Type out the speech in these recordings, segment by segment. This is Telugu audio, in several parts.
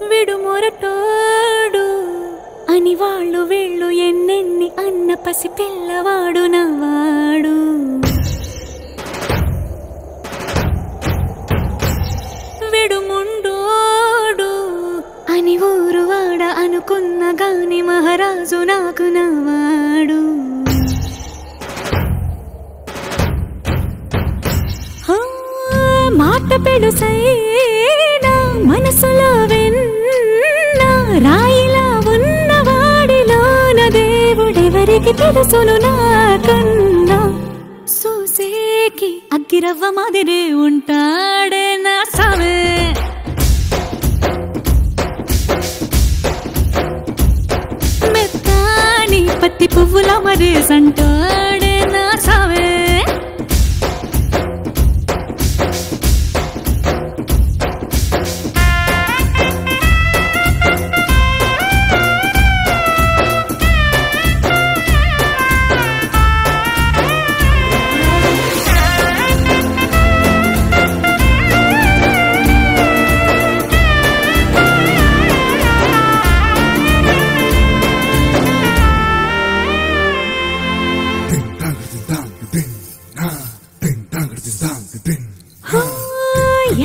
విడుమొరటోడు అని వాళ్ళు వీళ్ళు ఎన్నెన్ని అన్న పసి పిల్లవాడు నవ్వాడు. విడుముండోడు అని ఊరు వాడ అనుకున్న గాని మహారాజు నాకు నవ్వాడు. మాట పెడుసైనా మనసులో వెన్న రాయిలా ఉన్నవాడిలోన దేవుడెవరికి తెలుసును నాకన్నా. సూసేకి అగ్గిరవ్వ మాదిరే ఉంటాడే నా సామే. మెత్తాని పత్తి పువ్వుల మరేసంటాడే నా సామే.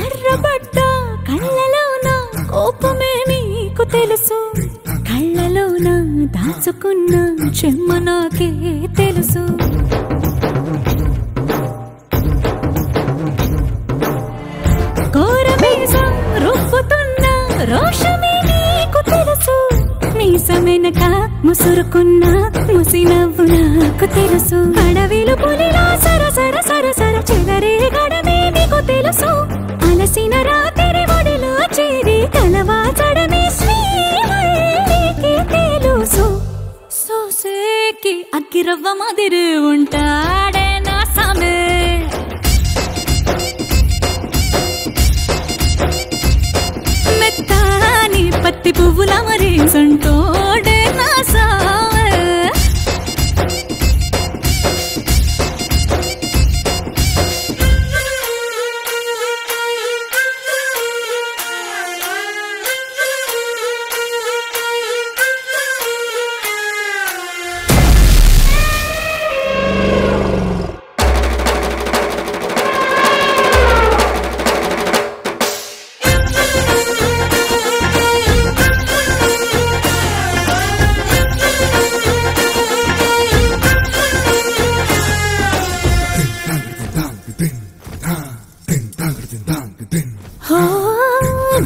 ఎర్రబడ్డ కళ్ళలోన కోపమే నీకు తెలుసు, కళ్ళలోన దాచుకున్న చెమ్మ నాకే తెలుసు. కోరమీసం రుబ్బుతున్న రోషమే నీకు తెలుసు, మీసమెనక ముసురుకున్న ముసినవ్వు నాకు తెలుసు. అడవిలు పులిలా సరసర సరసర చెదరే గడమే నీకు తెలుసు, అలసిన రాత్రి ఒడిలో చేరి కలవాచడమే శ్రీవల్లికి తెలుసు. సోసేకి అగ్గిరవ్వ మాదిరి ఉంటాడే నా సామే. మెత్తాని పత్తి పువ్వుల మరేసంటోడే నా సామే.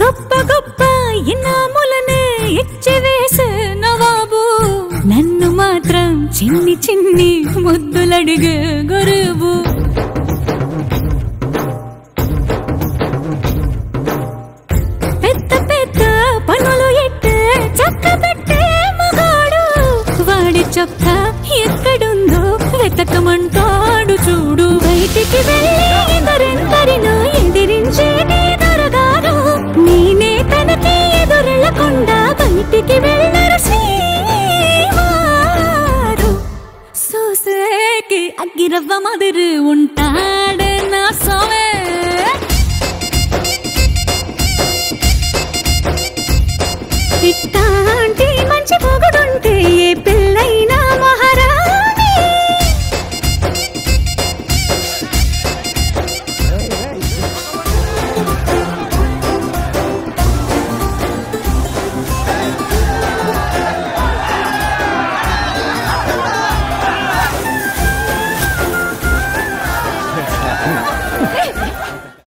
గొప్ప గొప్ప ఇనాములనే ఇచ్చివేసే నవాబు, నన్ను మాత్రం చిన్ని చిన్ని ముద్దులడిగే గురువు.